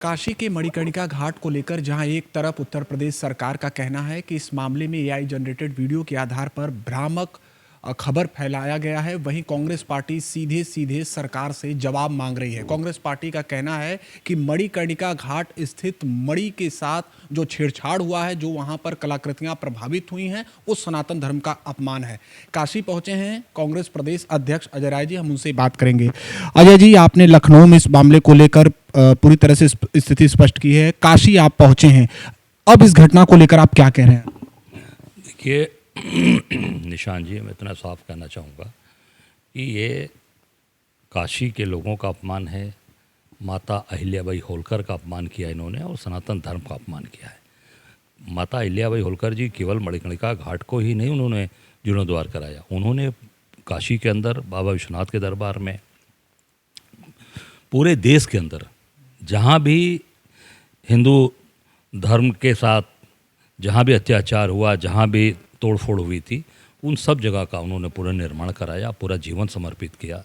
काशी के मणिकर्णिका घाट को लेकर जहां एक तरफ उत्तर प्रदेश सरकार का कहना है कि इस मामले में एआई जनरेटेड वीडियो के आधार पर भ्रामक खबर फैलाया गया है, वहीं कांग्रेस पार्टी सीधे सीधे सरकार से जवाब मांग रही है। कांग्रेस पार्टी का कहना है कि मणिकर्णिका घाट स्थित मणि के साथ जो छेड़छाड़ हुआ है, जो वहां पर कलाकृतियां प्रभावित हुई हैं, वो सनातन धर्म का अपमान है। काशी पहुंचे हैं कांग्रेस प्रदेश अध्यक्ष अजय राय जी, हम उनसे बात करेंगे। अजय जी, आपने लखनऊ में इस मामले को लेकर पूरी तरह से स्थिति स्पष्ट की है, काशी आप पहुंचे हैं, अब इस घटना को लेकर आप क्या कह रहे हैं? देखिए निशान जी, मैं इतना साफ कहना चाहूँगा कि ये काशी के लोगों का अपमान है, माता अहिल्याबाई होलकर का अपमान किया इन्होंने और सनातन धर्म का अपमान किया है। माता अहिल्याबाई होलकर जी केवल मणिकर्णिका घाट को ही नहीं उन्होंने जीर्णोद्वार कराया, उन्होंने काशी के अंदर बाबा विश्वनाथ के दरबार में, पूरे देश के अंदर जहाँ भी हिंदू धर्म के साथ जहाँ भी अत्याचार हुआ, जहाँ भी तोड़फोड़ हुई थी, उन सब जगह का उन्होंने पूरा निर्माण कराया, पूरा जीवन समर्पित किया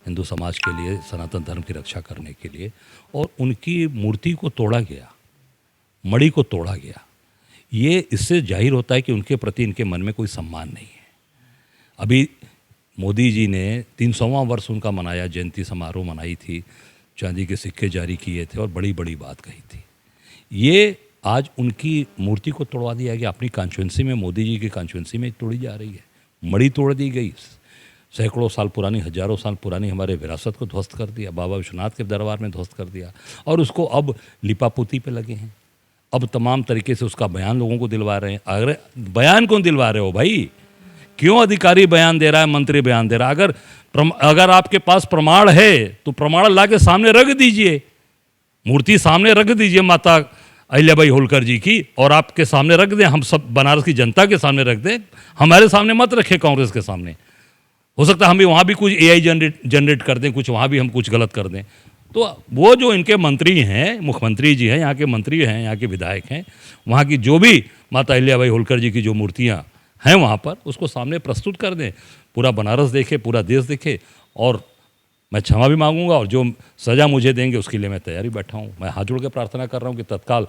हिंदू समाज के लिए, सनातन धर्म की रक्षा करने के लिए। और उनकी मूर्ति को तोड़ा गया, मणि को तोड़ा गया, ये इससे जाहिर होता है कि उनके प्रति इनके मन में कोई सम्मान नहीं है। अभी मोदी जी ने 300वां वर्ष उनका मनाया, जयंती समारोह मनाई थी, चांदी के सिक्के जारी किए थे और बड़ी बड़ी बात कही थी। ये आज उनकी मूर्ति को तोड़वा दिया गया, अपनी कॉन्स्टिट्यूंसी में, मोदी जी की कॉन्स्टिट्यूंसी में तोड़ी जा रही है, मणि तोड़ दी गई। सैकड़ों साल पुरानी, हजारों साल पुरानी हमारे विरासत को ध्वस्त कर दिया, बाबा विश्वनाथ के दरबार में ध्वस्त कर दिया, और उसको अब लिपापोती पे लगे हैं। अब तमाम तरीके से उसका बयान लोगों को दिलवा रहे हैं। अगर बयान कौन दिलवा रहे हो भाई? क्यों अधिकारी बयान दे रहा है, मंत्री बयान दे रहा है? अगर आपके पास प्रमाण है तो प्रमाण ला के सामने रख दीजिए, मूर्ति सामने रख दीजिए माता अहिल्याबाई होलकर जी की, और आपके सामने रख दें, हम सब बनारस की जनता के सामने रख दें, हमारे सामने मत रखें, कांग्रेस के सामने। हो सकता है हम भी वहाँ भी कुछ एआई जनरेट कर दें, कुछ वहाँ भी हम कुछ गलत कर दें। तो वो जो इनके मंत्री हैं, मुख्यमंत्री जी हैं, यहाँ के मंत्री हैं, यहाँ के विधायक हैं, वहाँ की जो भी माता अहिल्याबाई होलकर जी की जो मूर्तियाँ हैं वहाँ पर, उसको सामने प्रस्तुत कर दें, पूरा बनारस देखे, पूरा देश देखे। और मैं क्षमा भी मांगूंगा, और जो सज़ा मुझे देंगे उसके लिए मैं तैयारी बैठा हूँ। मैं हाथ जोड़ के प्रार्थना कर रहा हूँ कि तत्काल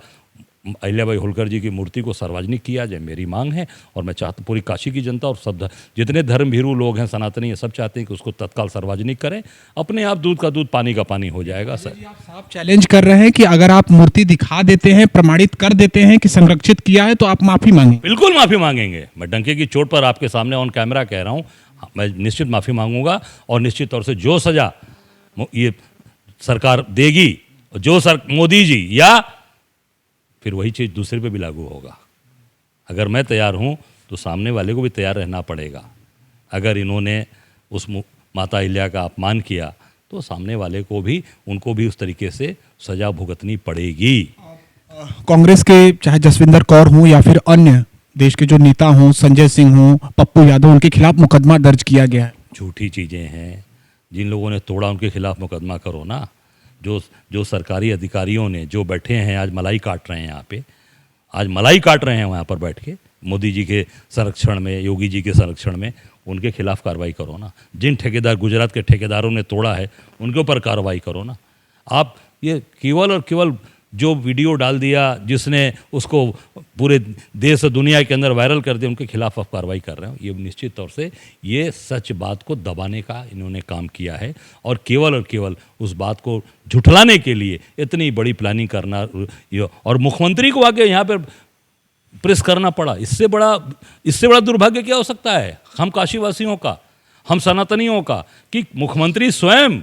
अहिल्याबाई होलकर जी की मूर्ति को सार्वजनिक किया जाए, मेरी मांग है। और मैं चाहता, पूरी काशी की जनता और सब जितने धर्म भीरू लोग हैं, सनातनी हैं, सब चाहते हैं कि उसको तत्काल सार्वजनिक करें। अपने आप दूध का दूध, पानी का पानी हो जाएगा। सर, आप साफ चैलेंज कर रहे हैं कि अगर आप मूर्ति दिखा देते हैं, प्रमाणित कर देते हैं कि संरक्षित किया है, तो आप माफ़ी मांगेंगे? बिल्कुल माफ़ी मांगेंगे। मैं डंके की चोट पर आपके सामने ऑन कैमरा कह रहा हूँ, मैं निश्चित माफ़ी मांगूंगा। और निश्चित तौर से जो सज़ा ये सरकार देगी, जो मोदी जी, या फिर वही चीज़ दूसरे पे भी लागू होगा। अगर मैं तैयार हूँ तो सामने वाले को भी तैयार रहना पड़ेगा। अगर इन्होंने उस माता अहिल्या का अपमान किया तो सामने वाले को भी, उनको भी उस तरीके से सज़ा भुगतनी पड़ेगी। कांग्रेस के चाहे जसविंदर कौर हों या फिर अन्य देश के जो नेता हों, संजय सिंह हों, पप्पू यादव, उनके खिलाफ मुकदमा दर्ज किया गया है। झूठी चीज़ें हैं, जिन लोगों ने तोड़ा उनके खिलाफ मुकदमा करो ना। जो सरकारी अधिकारियों ने जो बैठे हैं, आज मलाई काट रहे हैं यहाँ पे, आज मलाई काट रहे हैं वहाँ पर बैठ के, मोदी जी के संरक्षण में, योगी जी के संरक्षण में, उनके खिलाफ कार्रवाई करो ना। जिन ठेकेदार, गुजरात के ठेकेदारों ने तोड़ा है, उनके ऊपर कार्रवाई करो ना। आप ये केवल और केवल जो वीडियो डाल दिया, जिसने उसको पूरे देश और दुनिया के अंदर वायरल कर दिया, उनके खिलाफ आप कार्रवाई कर रहे हो। ये निश्चित तौर से ये सच बात को दबाने का इन्होंने काम किया है, और केवल उस बात को झुठलाने के लिए इतनी बड़ी प्लानिंग करना, और मुख्यमंत्री को आके यहाँ पर प्रेस करना पड़ा। इससे बड़ा दुर्भाग्य क्या हो सकता है हम काशीवासियों का, हम सनातनियों का, कि मुख्यमंत्री स्वयं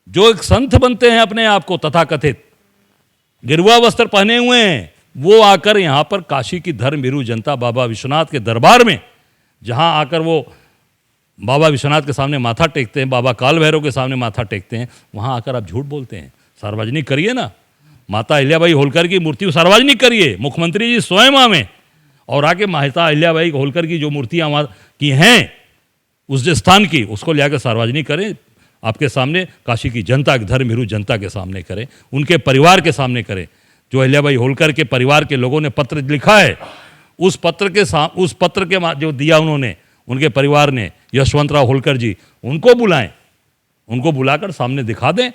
जो एक संत बनते हैं अपने आप को, तथाकथित गिरुआ वस्त्र पहने हुए हैं, वो आकर यहाँ पर काशी की धर्मभीरू जनता, बाबा विश्वनाथ के दरबार में, जहाँ आकर वो बाबा विश्वनाथ के सामने माथा टेकते हैं, बाबा काल भैरव के सामने माथा टेकते हैं, वहाँ आकर आप झूठ बोलते हैं। सार्वजनिक करिए ना, माता अहिल्याबाई होलकर की मूर्ति सार्वजनिक करिए, मुख्यमंत्री जी स्वयं आवे, और आके माता अहिल्याबाई होलकर की जो मूर्तियाँ वहाँ की हैं उस स्थान की, उसको ले आकर सार्वजनिक करें, आपके सामने काशी की जनता, धर्मभीरू जनता के सामने करें, उनके परिवार के सामने करें। जो अहिल्याबाई होलकर के परिवार के लोगों ने पत्र लिखा है, उस पत्र के जो दिया उन्होंने, उनके परिवार ने, यशवंतराव होलकर जी, उनको बुलाएं, उनको बुलाकर सामने दिखा दें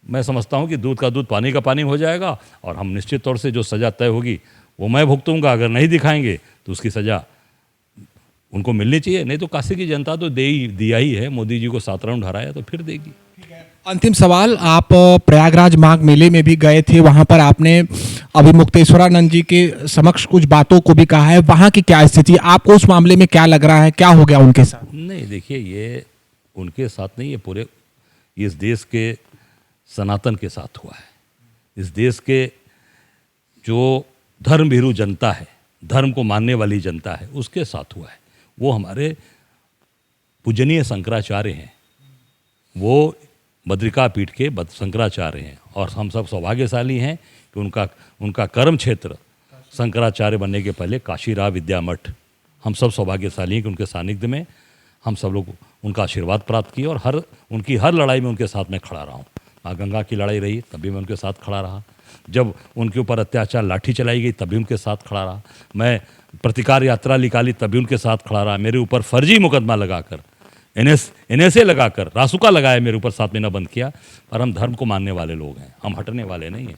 मैं समझता हूँ कि दूध का दूध पानी का पानी हो जाएगा और हम निश्चित तौर से जो सज़ा तय होगी वो मैं भुगतूंगा। अगर नहीं दिखाएंगे तो उसकी सज़ा उनको मिलनी चाहिए। नहीं तो काशी की जनता तो दिया ही है, मोदी जी को 7 राउंड हराया तो फिर देगी। अंतिम सवाल, आप प्रयागराज माघ मेले में भी गए थे, वहां पर आपने अभी मुक्तेश्वरानंद जी के समक्ष कुछ बातों को भी कहा है, वहां की क्या स्थिति, आपको उस मामले में क्या लग रहा है, क्या हो गया उनके साथ? नहीं देखिए, ये उनके साथ नहीं, ये पूरे इस देश के सनातन के साथ हुआ है। इस देश के जो धर्मभीरू जनता है, धर्म को मानने वाली जनता है, उसके साथ हुआ है। वो हमारे पूजनीय शंकराचार्य हैं, वो बद्रिका पीठ के शंकराचार्य हैं और हम सब सौभाग्यशाली हैं कि उनका कर्म क्षेत्र शंकराचार्य बनने के पहले काशीराव विद्या मठ, हम सब सौभाग्यशाली हैं कि उनके सानिध्य में हम सब लोग उनका आशीर्वाद प्राप्त किए और उनकी हर लड़ाई में उनके साथ मैं खड़ा रहा हूँ। माँ गंगा की लड़ाई रही तब भी मैं उनके साथ खड़ा रहा, जब उनके ऊपर अत्याचार लाठी चलाई गई तब भी उनके साथ खड़ा रहा, मैं प्रतिकार यात्रा निकाली तब भी उनके साथ खड़ा रहा, मेरे ऊपर फर्जी मुकदमा लगाकर NSA लगाकर रासुका लगाया, मेरे ऊपर 7 महीना बंद किया। पर हम धर्म को मानने वाले लोग हैं, हम हटने वाले नहीं हैं।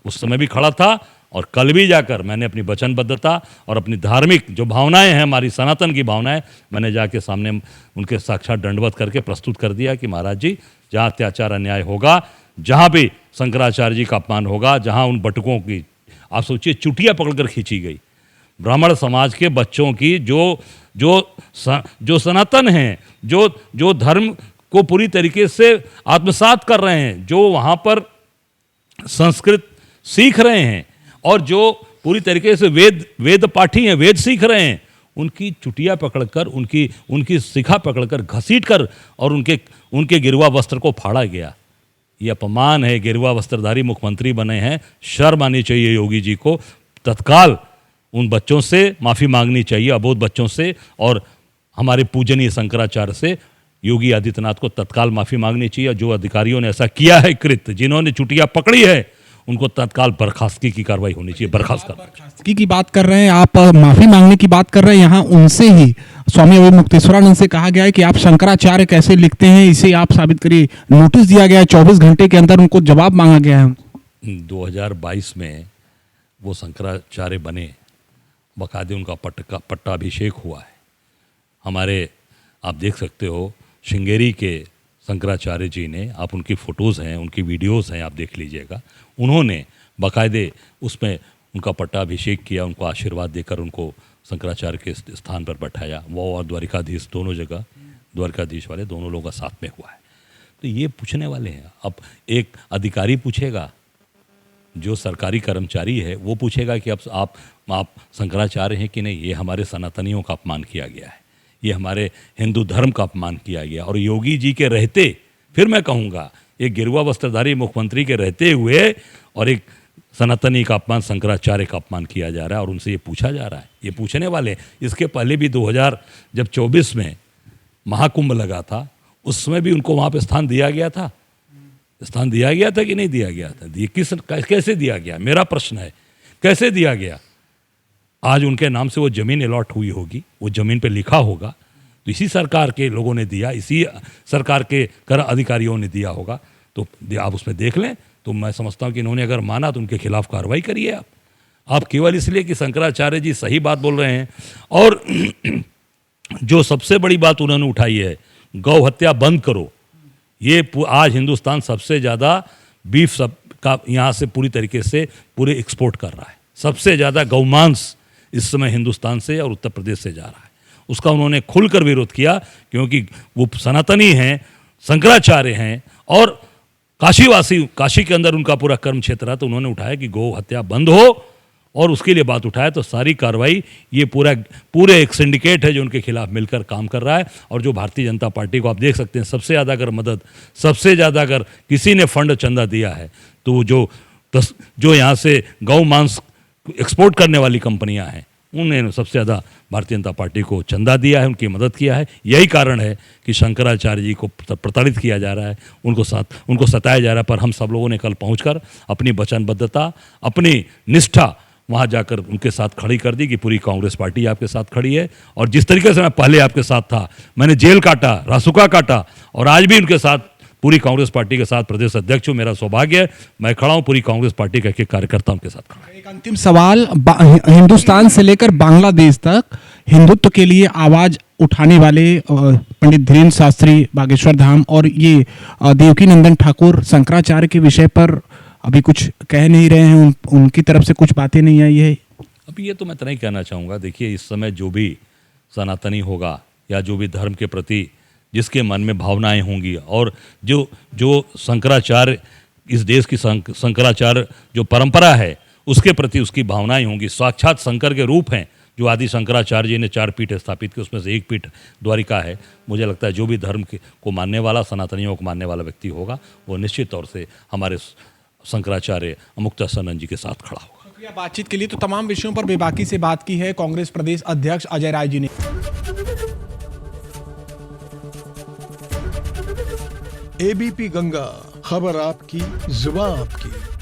उस समय भी खड़ा था और कल भी जाकर मैंने अपनी वचनबद्धता और अपनी धार्मिक जो भावनाएं हैं, हमारी सनातन की भावनाएं, मैंने जाके सामने उनके साक्षात दंडवत करके प्रस्तुत कर दिया कि महाराज जी, जहाँ अत्याचार अन्याय होगा, जहाँ भी शंकराचार्य जी का अपमान होगा, जहाँ उन बटुकों की, आप सोचिए, चुटिया पकड़कर खींची गई, ब्राह्मण समाज के बच्चों की जो सनातन हैं, जो धर्म को पूरी तरीके से आत्मसात कर रहे हैं, जो वहाँ पर संस्कृत सीख रहे हैं और जो पूरी तरीके से वेद पाठी हैं, वेद सीख रहे हैं, उनकी चुटिया पकड़कर, उनकी शिखा पकड़कर घसीटकर और उनके गिरवा वस्त्र को फाड़ा गया। ये अपमान है। गिरवा वस्त्रधारी मुख्यमंत्री बने हैं, शर्म आनी चाहिए योगी जी को। तत्काल उन बच्चों से माफ़ी मांगनी चाहिए, अबोध बच्चों से, और हमारे पूजनीय शंकराचार्य से योगी आदित्यनाथ को तत्काल माफ़ी मांगनी चाहिए। जो अधिकारियों ने ऐसा किया है कृत्य, जिन्होंने चुटिया पकड़ी है, उनको तत्काल बर्खास्तगी की कार्रवाई होनी चाहिए। बर्खास्तगी की बात कर रहे हैं आप, माफ़ी मांगने की बात कर रहे हैं। यहाँ उनसे ही स्वामी अभी मुक्तेश्वरानंद से कहा गया है कि आप शंकराचार्य कैसे लिखते हैं, इसे आप साबित करिए। नोटिस दिया गया है, 24 घंटे के अंदर उनको जवाब मांगा गया है। 2022 में वो शंकराचार्य बने, बकायदे उनका पट्टाभिषेक हुआ है। हमारे, आप देख सकते हो, श्रृंगेरी के शंकराचार्य जी ने, आप उनकी फ़ोटोज़ हैं, उनकी वीडियोज़ हैं, आप देख लीजिएगा, उन्होंने बाकायदे उसमें उनका पट्टाभिषेक किया, उनको आशीर्वाद देकर उनको शंकराचार्य के स्थान पर बैठाया। वो और द्वारिकाधीश दोनों जगह, द्वारिकाधीश वाले दोनों लोगों का साथ में हुआ है। तो ये पूछने वाले हैं। अब एक अधिकारी पूछेगा, जो सरकारी कर्मचारी है वो पूछेगा कि अब आप शंकराचार्य हैं कि नहीं। ये हमारे सनातनियों का अपमान किया गया है, ये हमारे हिंदू धर्म का अपमान किया गया। और योगी जी के रहते, फिर मैं कहूँगा, एक गिरवा वस्त्रधारी मुख्यमंत्री के रहते हुए और एक सनातनी का अपमान, शंकराचार्य का अपमान किया जा रहा है और उनसे ये पूछा जा रहा है। ये पूछने वाले, इसके पहले भी 2024 में महाकुंभ लगा था, उस समय भी उनको वहाँ पे स्थान दिया गया था। स्थान दिया गया था कि नहीं दिया गया था? कैसे दिया गया, मेरा प्रश्न है, कैसे दिया गया? आज उनके नाम से वो ज़मीन अलॉट हुई होगी, वो ज़मीन पे लिखा होगा, तो इसी सरकार के लोगों ने दिया, इसी सरकार के कर अधिकारियों ने दिया होगा। तो आप उसमें देख लें। तो मैं समझता हूँ कि इन्होंने अगर माना तो उनके खिलाफ कार्रवाई करिए आप केवल इसलिए कि शंकराचार्य जी सही बात बोल रहे हैं। और जो सबसे बड़ी बात उन्होंने उठाई है, गौ हत्या बंद करो। ये आज हिंदुस्तान सबसे ज़्यादा बीफ सब का यहाँ से पूरी तरीके से पूरे एक्सपोर्ट कर रहा है। सबसे ज़्यादा गौमांस इस समय हिंदुस्तान से और उत्तर प्रदेश से जा रहा है। उसका उन्होंने खुलकर विरोध किया, क्योंकि वो सनातनी हैं, शंकराचार्य हैं और काशीवासी, काशी के अंदर उनका पूरा कर्म क्षेत्र है। तो उन्होंने उठाया कि गौ हत्या बंद हो, और उसके लिए बात उठाया। तो सारी कार्रवाई, ये पूरे एक सिंडिकेट है जो उनके खिलाफ मिलकर काम कर रहा है। और जो भारतीय जनता पार्टी को आप देख सकते हैं, सबसे ज़्यादा अगर मदद, सबसे ज़्यादा अगर किसी ने फंड चंदा दिया है तो जो यहाँ से गौ मांस एक्सपोर्ट करने वाली कंपनियां हैं, उन्होंने सबसे ज़्यादा भारतीय जनता पार्टी को चंदा दिया है, उनकी मदद किया है। यही कारण है कि शंकराचार्य जी को प्रताड़ित किया जा रहा है, उनको सताया जा रहा है। पर हम सब लोगों ने कल पहुंचकर अपनी वचनबद्धता, अपनी निष्ठा वहाँ जाकर उनके साथ खड़ी कर दी कि पूरी कांग्रेस पार्टी आपके साथ खड़ी है। और जिस तरीके से मैं पहले आपके साथ था, मैंने जेल काटा, रासुका काटा, और आज भी उनके साथ पूरी कांग्रेस पार्टी के साथ प्रदेश अध्यक्ष हूँ, मेरा सौभाग्य है, मैं खड़ा हूँ पूरी कांग्रेस पार्टी का एक कार्यकर्ता उनके साथ खड़ा है। एक अंतिम सवाल, हिंदुस्तान से लेकर बांग्लादेश तक हिंदुत्व के लिए आवाज उठाने वाले पंडित धीरेन्द्र शास्त्री बागेश्वर धाम और ये देवकी नंदन ठाकुर शंकराचार्य के विषय पर अभी कुछ कह नहीं रहे हैं, उनकी तरफ से कुछ बातें नहीं आई है। अभी ये तो मैं इतना ही कहना चाहूँगा, देखिए इस समय जो भी सनातनी होगा या जो भी धर्म के प्रति जिसके मन में भावनाएं होंगी और जो शंकराचार्य, इस देश की शंकराचार्य जो परंपरा है उसके प्रति उसकी भावनाएं होंगी, साक्षात शंकर के रूप हैं जो आदि शंकराचार्य जी ने 4 पीठ स्थापित की, उसमें से एक पीठ द्वारिका है। मुझे लगता है जो भी धर्म को मानने वाला, सनातनियों को मानने वाला व्यक्ति होगा वो निश्चित तौर से हमारे शंकराचार्य मुक्तासनंद जी के साथ खड़ा होगा। शुक्रिया बातचीत के लिए। तो तमाम विषयों पर बेबाकी से बात की है कांग्रेस प्रदेश अध्यक्ष अजय राय जी ने। एबीपी गंगा, खबर आपकी, जुबान आपकी।